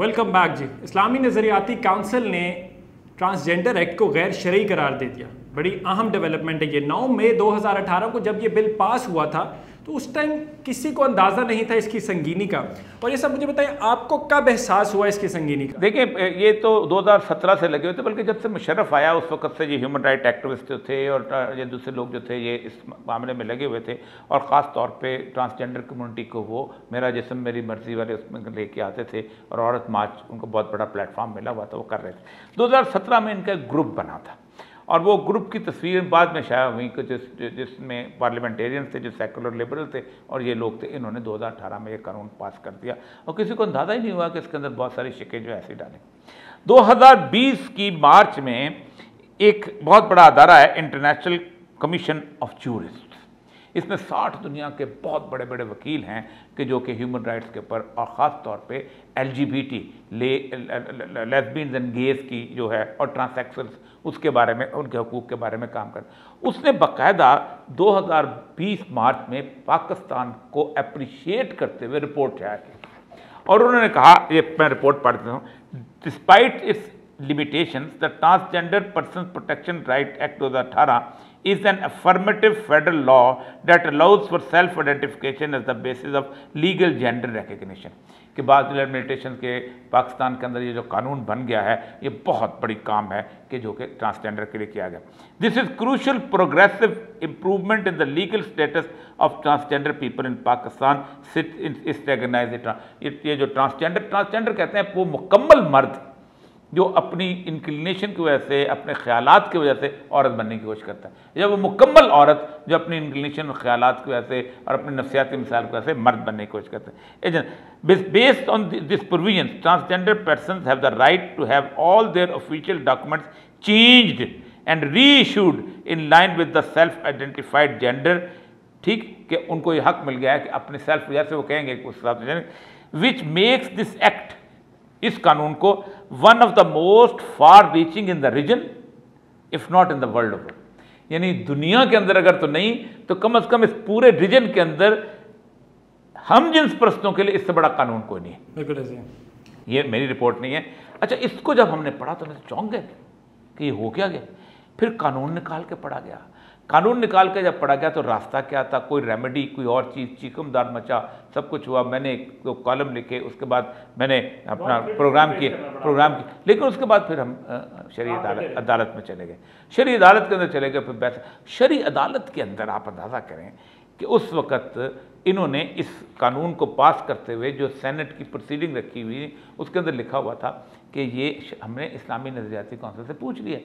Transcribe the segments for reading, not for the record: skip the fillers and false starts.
Welcome back جی. اسلامی نظریاتی council نے ٹرانسجنڈر ایکٹ کو غیر شرعی قرار دے دیا. بڑی اہم ڈیولپمنٹ ہے یہ. 9 مئی 2018 کو جب یہ بل پاس ہوا تھا تو اس ٹائم کسی کو اندازہ نہیں تھا اس کی سنگینی کا. اور یہ سب مجھے بتائیں آپ کو کب احساس ہوا اس کی سنگینی کا؟ دیکھیں یہ تو 2017 سے لگے ہوئے تھے، بلکہ جب سے مشرف آیا اس وقت سے یہ ہیومن رائٹ ایکٹیوسٹ جو تھے اور یہ دوسرے لوگ جو تھے یہ اس معاملے میں لگے ہوئے تھے، اور خاص طور پہ ٹرانسجنڈر کمیونٹی کو وہ میرا جسم میری مرضی والے اس میں لے کے آتے تھے، اور عورت مارچ ان کو بہت بڑا پلیٹ فارم ملا ہوا تھا، وہ کر رہے تھے. 2017 میں ان کا ایک گروپ بنا تھا، اور وہ گروپ کی تصویر بعد میں شائع ہوئی کہ جس میں پارلیمنٹیرینز تھے جو سیکولر لبرل تھے اور یہ لوگ تھے. انہوں نے 2018 میں یہ قانون پاس کر دیا اور کسی کو اندازہ ہی نہیں ہوا کہ اس کے اندر بہت ساری شکیں جو ایسی ڈالیں. 2020 کی مارچ میں ایک بہت بڑا ادارہ ہے انٹرنیشنل کمیشن آف جورسٹ. اس میں 60 دنیا کے بہت بڑے بڑے وکیل ہیں کہ جو کہ ہیومن رائٹس کے اوپر اور خاص طور پہ LGBT لیسبینز اینڈ گیز کی جو ہے اور ٹرانسیکسلز اس کے بارے میں ان کے حقوق کے بارے میں کام کرتے. اس نے باقاعدہ 2020 مارچ میں پاکستان کو اپریشیٹ کرتے ہوئے رپورٹ شائع کی، اور انہوں نے کہا، یہ میں رپورٹ پڑھتا ہوں، despite its limitations, the Transgender Persons Protection Right Act 2018 is an affirmative federal law that allows for self-identification as the basis of legal gender recognition. کہ بعض لمیٹیشن کے پاکستان کے اندر یہ جو قانون بن گیا ہے یہ بہت بڑی کام ہے کہ جو کہ ٹرانسجنڈر کے لیے کیا گیا. This is crucial progressive improvement in the legal status of transgender people in Pakistan. It recognizes یہ جو ٹرانسجنڈر کہتے ہیں وہ مکمل مرد جو اپنی انکلینیشن کی وجہ سے اپنے خیالات کی وجہ سے عورت بننے کی کوشش کرتا ہے، یا وہ مکمل عورت جو اپنی انکلینیشن اور خیالات کی وجہ سے اور اپنی نفسیاتی مثال کی وجہ سے مرد بننے کی کوشش کرتا ہے. Based on this provision, transgender persons have the right to have all their official documents changed and reissued in line with the self-identified gender. ٹھیک کہ ان کو یہ حق مل گیا ہے کہ اپنے سیلف جیسے وہ کہیں گے کہ اس حساب سے، which makes this act، اس قانون کو، one of the most for reaching in the region if not in the world over. یعنی دنیا کے اندر اگر تو نہیں تو کم از کم اس پورے ریجن کے اندر ہم جنس پرستوں کے لیے اس سے بڑا قانون کوئی نہیں ہے. بالکل ایسے. یہ میری رپورٹ نہیں ہے. اچھا، اس کو جب ہم نے پڑھا تو ہم چونک گئے کہ یہ ہو کیا گیا. پھر قانون نکال کے پڑھا گیا. قانون نکال کے جب پڑھا گیا تو راستہ کیا تھا، کوئی ریمیڈی، کوئی اور چیز، چیکم دار مچا، سب کچھ ہوا. میں نے ایک کالم لکھے، اس کے بعد میں نے اپنا پروگرام کی، لیکن اس کے بعد پھر ہم شرعی عدالت میں چلے گئے. شرعی عدالت کے اندر چلے گئے. پھر بحث شرعی عدالت کے اندر آپ اندازہ کریں کہ اس وقت انہوں نے اس قانون کو پاس کرتے ہوئے جو سینٹ کی پروسیڈنگ رکھی ہوئی اس کے اندر لکھا ہوا تھا کہ یہ ہم نے اسلامی نظریاتی کونسل سے پوچھ لیا.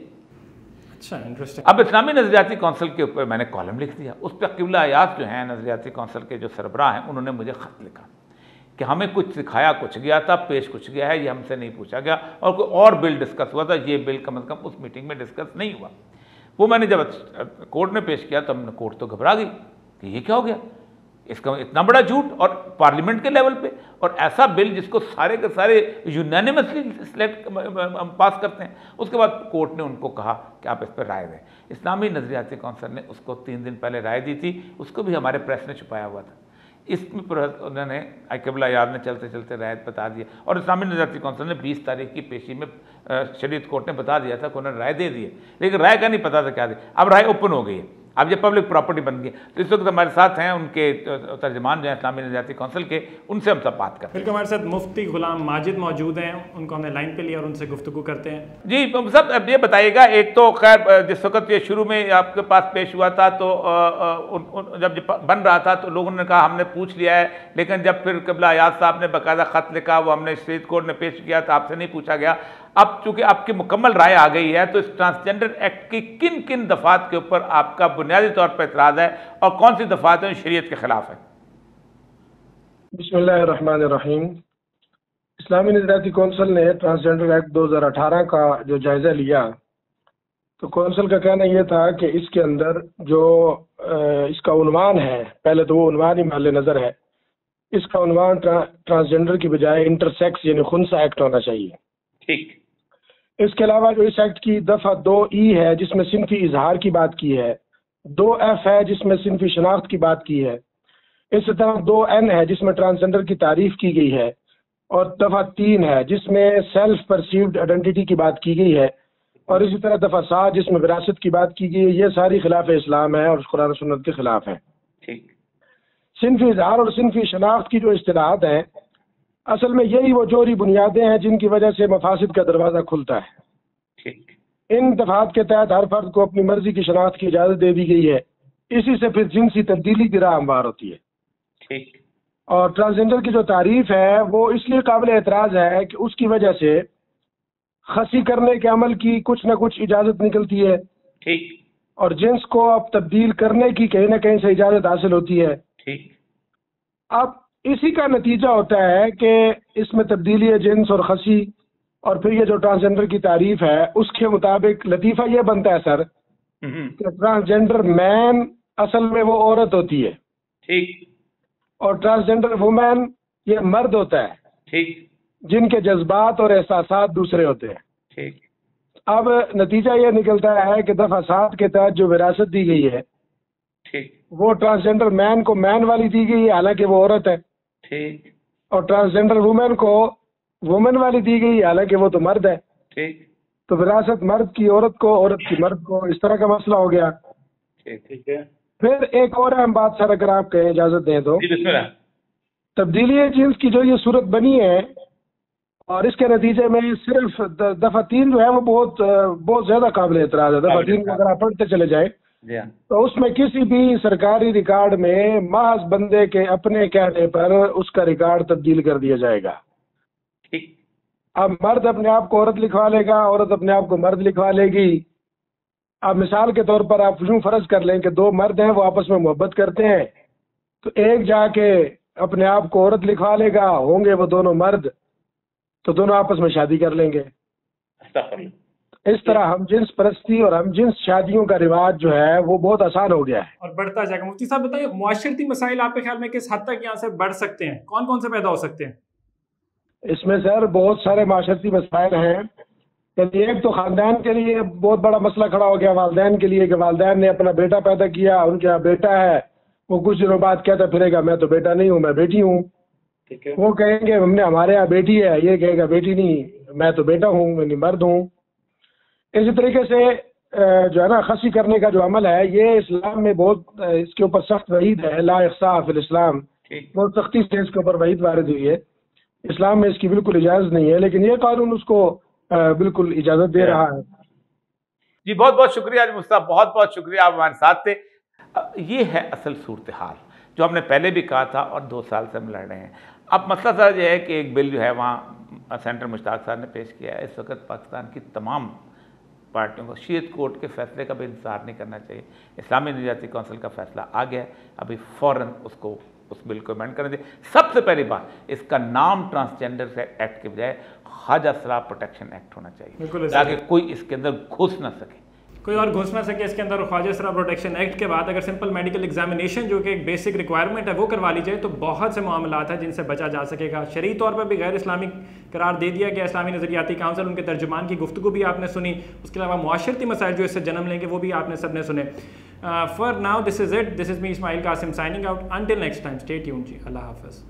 اچھا، انٹرسٹنگ. اب اسلامی نظریاتی کونسل کے اوپر میں نے کالم لکھ دیا. اس پہ قبلہ ایاز جو ہیں نظریاتی کونسل کے جو سربراہ ہیں انہوں نے مجھے خط لکھا کہ ہمیں کچھ سکھایا کچھ گیا تھا، پیش کچھ گیا ہے، یہ ہم سے نہیں پوچھا گیا، اور کوئی اور بل ڈسکس ہوا تھا، یہ بل کم از کم اس میٹنگ میں ڈسکس نہیں ہوا. وہ میں نے جب کورٹ میں پیش کیا تو ہم نے کورٹ تو گھبرا گئی کہ یہ کیا ہو گیا، اس کا اتنا بڑا جھوٹ، اور پارلیمنٹ کے لیول پہ، اور ایسا بل جس کو سارے کے سارے یونینیمسلی سلیکٹ پاس کرتے ہیں. اس کے بعد کورٹ نے ان کو کہا کہ آپ اس پہ رائے دیں. اسلامی نظریاتی کونسل نے اس کو 3 دن پہلے رائے دی تھی، اس کو بھی ہمارے پریس نے چھپایا ہوا تھا. اس میں انہوں نے قبلہ یاد نے چلتے چلتے رائے بتا دیا، اور اسلامی نظریاتی کونسل نے 20 تاریخ کی پیشی میں شریعت کورٹ نے بتا دیا تھا کہ انہوں نے رائے دے دی ہے، لیکن رائے کا نہیں پتا تھا کیا دی. اب رائے اوپن ہو گئی ہے، اب یہ پبلک پراپرٹی بن گئی. تو اس وقت ہمارے ساتھ ہیں ان کے ترجمان جو ہیں اسلامی نظریاتی کونسل کے، ان سے ہم سب بات کرتے ہیں. بالکل، ہمارے ساتھ مفتی غلام ماجد موجود ہیں، ان کو ہم نے لائن پہ لیا اور ان سے گفتگو کرتے ہیں. جی سب اب یہ بتائیے گا، ایک تو خیر جس وقت یہ شروع میں آپ کے پاس پیش ہوا تھا تو جب بن رہا تھا تو لوگوں نے کہا ہم نے پوچھ لیا ہے، لیکن جب پھر قبلہ ایاز صاحب نے باقاعدہ خط لکھا، وہ ہم نے شریعت کورٹ نے پیش کیا تو آپ سے نہیں پوچھا گیا. اب چونکہ آپ کی مکمل رائے آ گئی ہے تو اس ٹرانسجنڈر ایکٹ کی کن کن دفعات کے اوپر آپ کا بنیادی طور پر اعتراض ہے، اور کون سی دفعات ہیں شریعت کے خلاف ہیں؟ بسم اللہ الرحمن الرحیم. اسلامی نظریاتی کونسل نے ٹرانسجنڈر ایکٹ 2018 کا جو جائزہ لیا تو کونسل کا کہنا یہ تھا کہ اس کے اندر جو اس کا عنوان ہے، پہلے تو وہ عنوان ہی محل نظر ہے، اس کا عنوان ٹرانسجنڈر کی بجائے انٹرسیکس یعنی خنثی ایکٹ ہونا چاہیے. ٹھیک. اس کے علاوہ جو اس ایکٹ کی دفعہ 2E ہے جس میں صنفی اظہار کی بات کی ہے، 2F ہے جس میں صنفی شناخت کی بات کی ہے، اسی طرح 2N ہے جس میں ٹرانسجنڈر کی تعریف کی گئی ہے، اور دفعہ 3 ہے جس میں سیلف پرسیوڈ آئیڈینٹی کی بات کی گئی ہے، اور اسی طرح دفعہ 7 جس میں وراثت کی بات کی گئی ہے. یہ ساری خلاف اسلام ہے اور قرآن و سنت کے خلاف ہیں. صنفی اظہار اور صنفی شناخت کی جو اصطلاحات ہیں، اصل میں یہی وہ جوہری بنیادیں ہیں جن کی وجہ سے مفاسد کا دروازہ کھلتا ہے. ان دفعات کے تحت ہر فرد کو اپنی مرضی کی شناخت کی اجازت دے دی گئی ہے. اسی سے پھر جنسی تبدیلی کی راہ ہموار ہوتی ہے. اور ٹرانسجنڈر کی جو تعریف ہے وہ اس لیے قابل اعتراض ہے کہ اس کی وجہ سے خسی کرنے کے عمل کی کچھ نہ کچھ اجازت نکلتی ہے، اور جنس کو اب تبدیل کرنے کی کہیں نہ کہیں سے اجازت حاصل ہوتی ہے. اب اسی کا نتیجہ ہوتا ہے کہ اس میں تبدیلی جنس اور خسی، اور پھر یہ جو ٹرانسجنڈر کی تعریف ہے اس کے مطابق لطیفہ یہ بنتا ہے سر کہ ٹرانسجنڈر مین اصل میں وہ عورت ہوتی ہے، اور ٹرانسجنڈر وومین یہ مرد ہوتا ہے جن کے جذبات اور احساسات دوسرے ہوتے ہیں. اب نتیجہ یہ نکلتا ہے کہ دفعہ 7 کے تحت جو وراثت دی گئی ہے وہ ٹرانسجنڈر مین کو مین والی دی گئی ہے، حالانکہ وہ عورت ہے، اور ٹرانسجنڈر وومین کو وومن والی دی گئی ہے، حالانکہ وہ تو مرد ہے. تو وراثت مرد کی عورت کو، عورت کی مرد کو، اس طرح کا مسئلہ ہو گیا. پھر ایک اور اہم بات سر اگر آپ کہیں اجازت دیں تو، تبدیلی جنس کی جو یہ صورت بنی ہے اور اس کے نتیجے میں صرف دفعہ 3 جو ہے وہ بہت زیادہ قابل اعتراض ہے. دفعہ 3 کو اگر آپ پڑھتے چلے جائیں تو اس میں کسی بھی سرکاری ریکارڈ میں محض بندے کے اپنے کہنے پر اس کا ریکارڈ تبدیل کر دیا جائے گا. اب مرد اپنے آپ کو عورت لکھوا لے گا، عورت اپنے آپ کو مرد لکھوا لے گی. اب مثال کے طور پر آپ یوں فرض کر لیں کہ 2 مرد ہیں، وہ آپس میں محبت کرتے ہیں، تو ایک جا کے اپنے آپ کو عورت لکھوا لے گا، ہوں گے وہ دونوں مرد، تو دونوں آپس میں شادی کر لیں گے. اس طرح ہم جنس پرستی اور ہم جنس شادیوں کا رواج جو ہے وہ بہت آسان ہو گیا ہے اور بڑھتا جائے گا. مفتی صاحب بتائیے، معاشرتی مسائل آپ کے خیال میں کس حد تک یہاں سے بڑھ سکتے ہیں؟ کون کون سے پیدا ہو سکتے ہیں؟ اس میں سر بہت سارے معاشرتی مسائل ہیں. ایک تو خاندان کے لیے بہت بڑا مسئلہ کھڑا ہو گیا، والدین کے لیے، کہ والدین نے اپنا بیٹا پیدا کیا، ان کے یہاں بیٹا ہے، وہ کچھ دنوں بعد کہتا پھرے گا میں تو بیٹا نہیں ہوں، میں بیٹی ہوں. وہ کہیں گے ہم نے ہمارے یہاں بیٹی ہے، یہ کہے گا بیٹی نہیں، میں تو بیٹا ہوں، میں مرد ہوں. اسی طریقے سے جو ہے نا خسی کرنے کا جو عمل ہے یہ اسلام میں بہت اس کے اوپر سخت وعید ہے. لا اخصاء فی الاسلام، بہت سختی سے اس کے اوپر وعید وارد ہوئی ہے. اسلام میں اس کی بالکل اجازت نہیں ہے، لیکن یہ قانون اس کو بالکل اجازت دے رہا ہے. جی بہت بہت شکریہ مصطفیٰ، بہت بہت شکریہ، آپ ہمارے ساتھ تھے. یہ ہے اصل صورتحال جو ہم نے پہلے بھی کہا تھا اور 2 سال سے ہم لڑ رہے ہیں. اب مسئلہ سر یہ ہے کہ ایک بل جو ہے وہاں سینٹر مشتاق صاحب نے پیش کیا ہے. اس وقت پاکستان کی تمام پارٹیوں کو شریعت کورٹ کے فیصلے کا بھی انتظار نہیں کرنا چاہیے. اسلامی نجاتی کونسل کا فیصلہ آ گیا ہے، ابھی فوراً اس بل کو امینڈ کرنے دیں. سب سے پہلی بات، اس کا نام ٹرانسجنڈر ایکٹ کے بجائے خواجہ سرا پروٹیکشن ایکٹ ہونا چاہیے تاکہ کوئی اس کے اندر گھس نہ سکے، کوئی اور گھس نہ سکے اس کے اندر. خواجہ سرا پروٹیکشن ایکٹ کے بعد اگر سمپل میڈیکل ایگزامینیشن جو کہ ایک بیسک ریکوائرمنٹ ہے وہ کروا لی جائے تو بہت سے معاملات ہیں جن سے بچا جا سکے گا. شرعی طور پر بھی غیر اسلامی قرار دے دیا گیا. اسلامی نظریاتی کونسل، ان کے ترجمان کی گفتگو بھی آپ نے سنی. اس کے علاوہ معاشرتی مسائل جو اس سے جنم لیں گے وہ بھی آپ نے سب نے سنے. For now this is it. This is me Ismail Qasim signing out. Until next time stay tuned. جی اللہ حافظ.